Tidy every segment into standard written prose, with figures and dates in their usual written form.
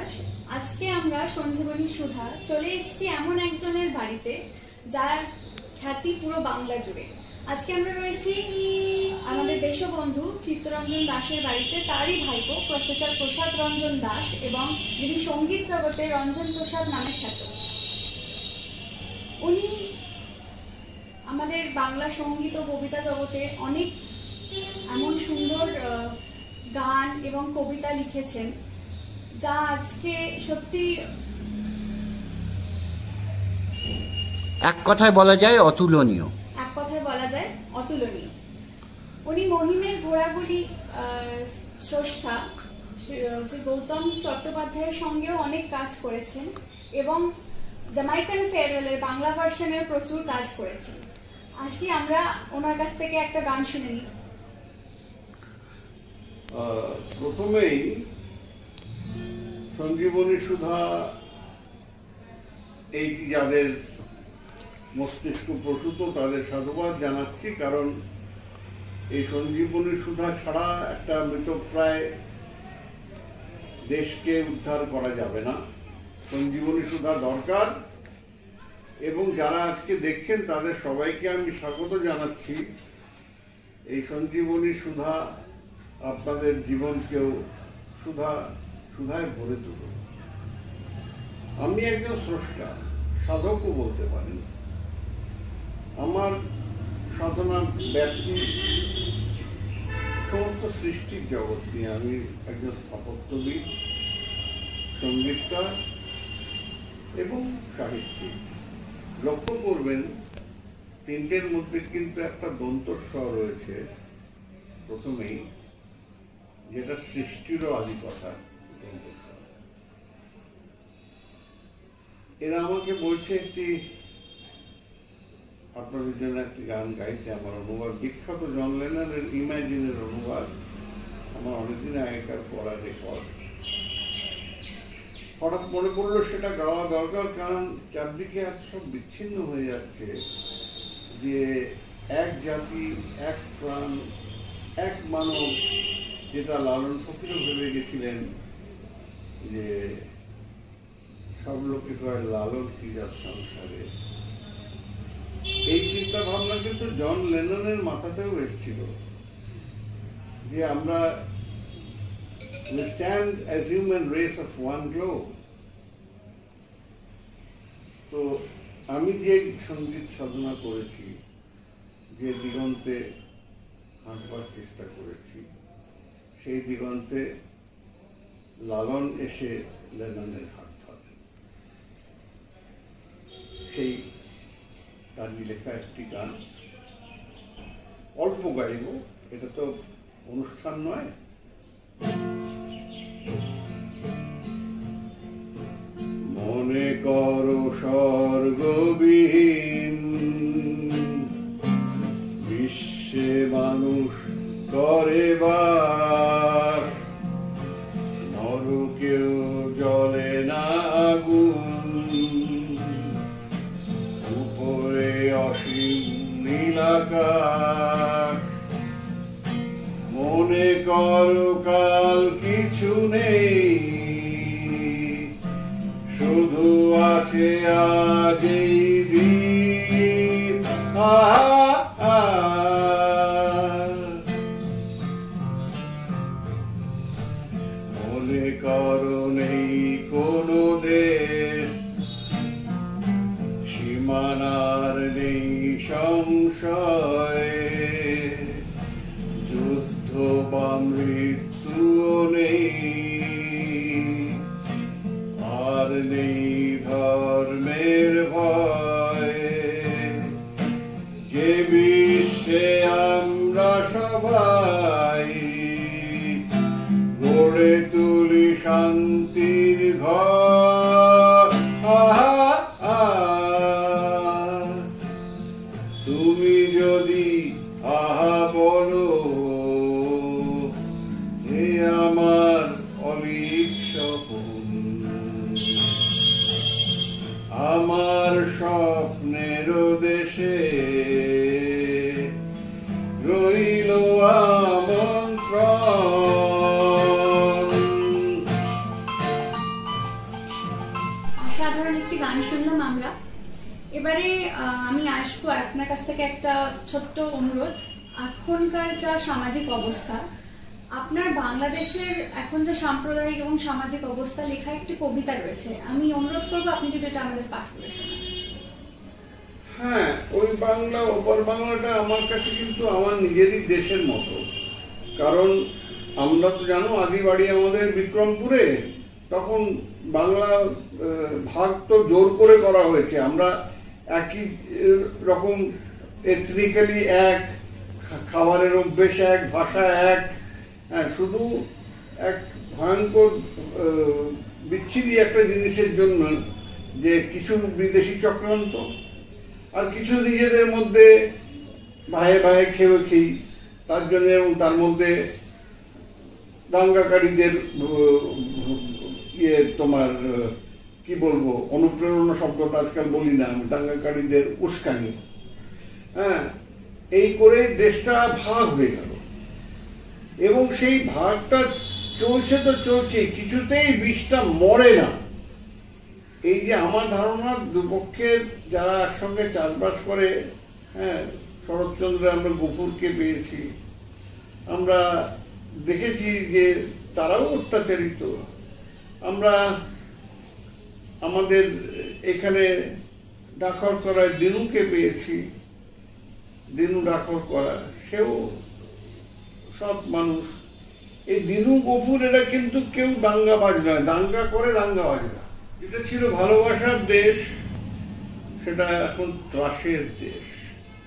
বিশ্বাস। আজকে আমরা সঞ্জীবনী সুধা চলে এসেছি এমন একজনের বাড়িতে যার খ্যাতি পুরো বাংলা জুড়ে। আজকে আমরা রয়েছি আমাদের দেশবন্ধু চিত্তরঞ্জন দাসের বাড়িতে, তারই ভাইপো প্রফেসর প্রসাদ রঞ্জন দাস, এবং যিনি সঙ্গীত জগতে রঞ্জন প্রসাদ নামে খ্যাত। উনি আমাদের বাংলা সঙ্গীত ও কবিতা জগতে অনেক এমন সুন্দর গান এবং কবিতা লিখেছেন যা আজকে সত্যি এক কথায় বলা যায় অতুলনীয়। উনি মহিমের ঘোড়াগুলি স্রষ্টা শ্রী গৌতম চট্টোপাধ্যায়ের সঙ্গেও অনেক কাজ করেছেন এবং জামাইকান ফেয়ারওয়েলের বাংলা ভার্সনের প্রচুর কাজ করেছেন। আসি আমরা ওনার কাছ থেকে একটা গান শুনে নিই। প্রথমেই সঞ্জীবনী সুধা এইটি যাদের মস্তিষ্ক প্রসূত তাদের সাধুবাদ জানাচ্ছি, কারণ এই সঞ্জীবনী সুধা ছাড়া একটা মৃতপ্রায় দেশকে উদ্ধার করা যাবে না। সঞ্জীবনী সুধা দরকার এবং যারা আজকে দেখছেন তাদের সবাইকে আমি স্বাগত জানাচ্ছি। এই সঞ্জীবনী সুধা আপনাদের জীবনকেও সুধায় ভরে তুলবে। আমি একজন স্রষ্টা, সাধকও বলতে পারেন। আমার সাধনা ব্যাপ্তি সমস্ত সৃষ্টির জগৎ নিয়ে। আমি একজন স্থাপত্যবিদ, সঙ্গীতকার এবং সাহিত্যিক। লক্ষ্য করবেন তিনটের মধ্যে কিন্তু একটা দন্তস্বর রয়েছে প্রথমেই, যেটা সৃষ্টিরও আদি কথা। এরা আমাকে বলছে একটি আপনাদের জন্য একটি গান গাইতে। আমার অনুবাদ বিখ্যাত জন লেননের ইমাজিনের অনুবাদ, আমার অনেকদিন আগেকার পড়া রেকর্ড। হঠাৎ মনে পড়লো সেটা গাওয়া দরকার, কারণ চারদিকে এত সব বিচ্ছিন্ন হয়ে যাচ্ছে যে এক জাতি, এক প্রাণ, এক মানব, যেটা লালন ফকিরও ভেবে গেছিলেন যে সব লোকে কয় লালন কি যার সংসারে। এই চিন্তা ভাবনা কিন্তু জন লেননের মাথাতেও এসেছিল যে আমরা we stand as human race of one globe। তো আমি যে সঙ্গীত সাধনা করেছি, যে দিগন্তে হাঁটবার চেষ্টা করেছি, সেই দিগন্তে লালন এসে লেননের হাত ধরেন। সেই তারই লেখা একটি গান অল্প গাইব, এটা তো অনুষ্ঠান নয়। মনে করো স্বর্গবিহীন বিশ্বে মানুষ করে বাস, নরকেও জ্বলে না আগুন, উপরে অসীম নীলাকাশ। মনে করো কাল কিছু নেই, শুধু আছে আজ এই দিন। মনে করো নেই কোনো দেশ, সীমানার নেই সংশয়, যুদ্ধ বা মৃত্যুও নেই, আর নেই ধর্মের ভয়। যে বিশ্বে আমরা সবাই গড়ে তুলি শান্তির ঘর। তুমি যদি আহা বলো, হে আমার অলিক স্বপন, আমার স্বপ্নের দেশে রইল আমন্ত্রণ। অসাধারণ একটি গান শুনলাম আমরা। এবারে আমি আসবো আপনার কাছ থেকে একটা ছোট্ট অনুরোধ। এখনকার যা সামাজিক অবস্থা, আপনার বাংলাদেশের এখন যে সাম্প্রদায়িক এবং সামাজিক অবস্থা লেখা একটি কবিতা রয়েছে, আমি অনুরোধ করবো আপনি যদি এটা আমাদের পাঠ করে শোনান। হ্যাঁ, ওই বাংলা ওপর বাংলাটা আমার কাছে কিন্তু আমার নিজেরই দেশের মতো। কারণ আমরা তো জানো আদি বাড়ি আমাদের বিক্রমপুরে, তখন বাংলা ভাগ তো জোর করে করা হয়েছে। আমরা একই রকম এথনিক্যালি এক, খাবারের অভ্যেস এক, ভাষা এক। হ্যাঁ, শুধু এক ভয়ঙ্কর বিচ্ছিরি একটা জিনিসের জন্য যে কিছু বিদেশি চক্রান্ত আর কিছু নিজেদের মধ্যে ভাইয়ে ভাইয়ে খেয়েই, তার জন্য এবং তার মধ্যে দাঙ্গাকারীদের তোমার কি বলবো, অনুপ্রেরণা শব্দটা আজকাল বলি না আমি, দাঙ্গাকারীদের উস্কানি। হ্যাঁ, এই করে দেশটা ভাগ হয়ে গেল এবং সেই ভাগটা চলছে তো চলছে, কিছুতেই বিষটা মরে না। এই যে আমার ধারণা, দুপক্ষের যারা একসঙ্গে চাষবাস করে, হ্যাঁ, শরৎচন্দ্র আমরা গফুরকে পেয়েছি, আমরা দেখেছি যে তারাও অত্যাচারিত। আমরা আমাদের এখানে ডাকর করায় দিনুকে পেয়েছি, দিনু ডাকর করা, সেও সব মানুষ। এই দিনু গফুর এরা কিন্তু কেউ দাঙ্গাবাজ নয়, দাঙ্গা করে দাঙ্গাবাজ না। যেটা ছিল ভালোবাসার দেশ, সেটা এখন ত্রাসের দেশ।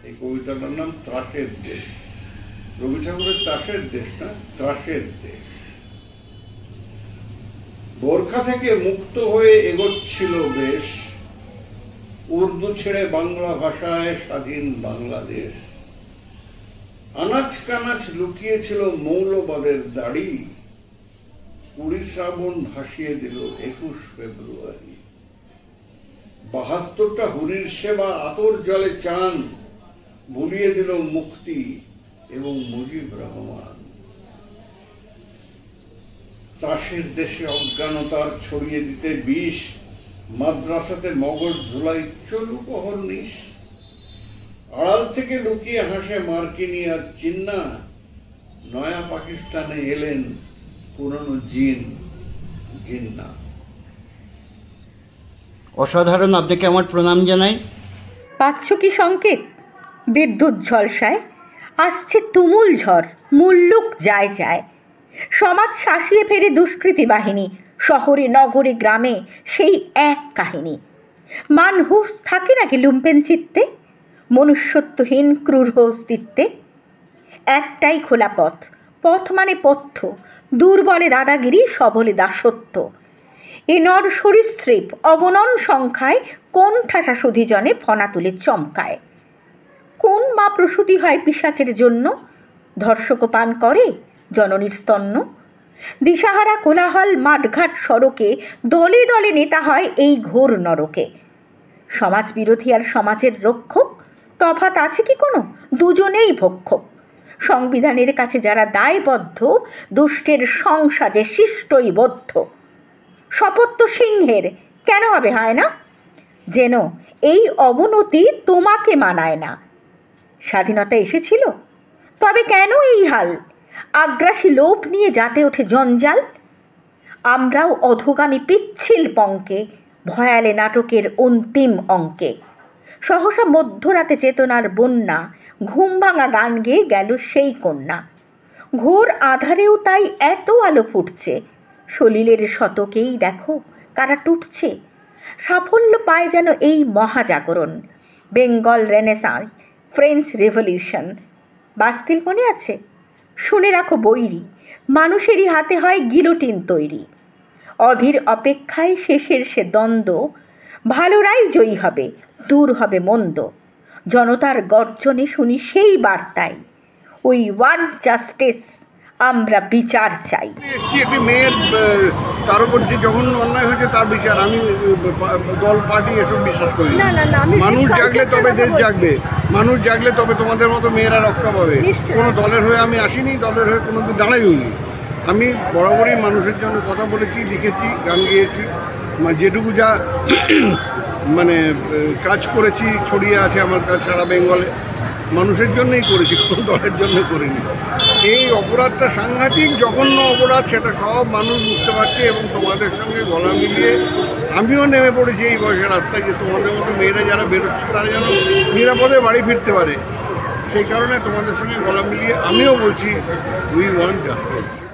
এই কবিতাটার নাম ত্রাসের দেশ। রবি ঠাকুরের ত্রাসের দেশ না, ত্রাসের দেশ। বোরখা থেকে মুক্ত হয়ে এগোচ্ছিল বেশ, উর্দু ছেড়ে বাংলা ভাষায় স্বাধীন বাংলাদেশ। আনাচ কানাচ লুকিয়েছিল মৌলবাদের দাড়ি, 20 শ্রাবণ ভাসিয়ে দিল 21 ফেব্রুয়ারি। 72টা হুরির সেবা আতর জলে চান, ভুলিয়ে দিল মুক্তি এবং মুজিব রহমান। ত্রাসের দেশে অজ্ঞানতার ছড়িয়ে দিতে বিষ, মাদ্রাসাতে মগজ ধুলাই চলুক অহর্নিশ। আড়াল থেকে লুকিয়ে হাসে মার্কিনী আর চিন্না, নয়া পাকিস্তানে এলেন পুরনো জিন্না। অসাধারণ, আপনাকে আমার প্রণাম জানাই। পাচ্ছ কি সংকেত? বিদ্যুৎ ঝলসায় আসছে তুমুল ঝড়, মুল্লুক যায় যায়। সমাজ শাসিয়ে ফেরে দুষ্কৃতী বাহিনী, শহরে নগরে গ্রামে সেই এক কাহিনী। মানহুস থাকে নাকি লুম্পেন চিত্তে, মনুষ্যত্বহীন ক্রূর অস্তিত্বে? একটাই খোলা পথ, পথ মানে পথ্য, দুর্বলে দাদাগিরি, সবলে দাসত্ব। এ নর সরীসৃপ অগণন সংখ্যায় কোন ঠাসা সুধিজনে ফনা তুলে চমকায়। কোন মা প্রসূতি হয় পিশাচের জন্য, ধর্ষক পান করে জননীর স্তন্য। দিশাহারা কোলাহল মাঠঘাট সড়কে, দলে দলে নেতা হয় এই ঘোর নরকে। সমাজ বিরোধী আর সমাজের রক্ষক, তফাৎ আছে কি কোনো? দুজনেই ভক্ষক। সংবিধানের কাছে যারা দায়বদ্ধ, দুষ্টের সংসাজে শিষ্টই বদ্ধ। শপথ তো সিংহের, কেন হবে হয় না? যেন এই অবনতি তোমাকে মানায় না। স্বাধীনতা এসেছিল, তবে কেন এই হাল? আগ্রাসী লোভ নিয়ে যাতে ওঠে জঞ্জাল। আমরাও অধোগামী পিচ্ছিল পঙ্কে, ভয়ালে নাটকের অন্তিম অঙ্কে। সহসা মধ্যরাতে চেতনার বন্যা, ঘুম ভাঙা গান গেয়ে গেল সেই কন্যা। ঘোর আধারেও তাই এত আলো ফুটছে, সলিলের শতকেই দেখো কারা টুটছে। সাফল্য পায় যেন এই মহাজাগরণ, Bengal renaissance, French revolution. Bastille মনে আছে? শুনে রাখো বৈরী, মানুষেরই হাতে হয় গিলোটিন তৈরি। অধীর অপেক্ষায় শেষের সে দ্বন্দ্ব, ভালোরাই জয়ী হবে, দূর হবে মন্দ। জনতার গর্জনে শুনি সেই বার্তায়, উই ওয়ান্ট জাস্টিস, আমরা বিচার চাই। একটি মেয়ের তার উপর যে যখন অন্যায় হয়েছে তার বিচার, আমি দল পার্টি এসব বিশ্বাস করি না। মানুষ জাগলে তবে দেশ জাগবে, মানুষ জাগলে তবে তোমাদের মতো মেয়েরা রক্ষা পাবে। কোনো দলের হয়ে আমি আসিনি, দলের হয়ে কোনোদিন দাঁড়াইনি। আমি বরাবরই মানুষের জন্য কথা বলেছি, লিখেছি, গান গেয়েছি। মানে যেটুকু যা মানে কাজ করেছি ছড়িয়ে আছে আমার কাছে সারা বেঙ্গলে, মানুষের জন্যই করেছি, কোনো দলের জন্য করিনি। এই অপরাধটা সাংঘাতিক জঘন্য অপরাধ, সেটা সব মানুষ বুঝতে পারছে এবং তোমাদের সঙ্গে গলা মিলিয়ে আমিও নেমে পড়েছি এই বয়সের রাস্তায়, যে তোমাদের মতো মেয়েরা যারা বেরোচ্ছে তারা যেন নিরাপদে বাড়ি ফিরতে পারে। সেই কারণে তোমাদের সঙ্গে গলা মিলিয়ে আমিও বলছি উই ওয়ান্ট জাস্টিস।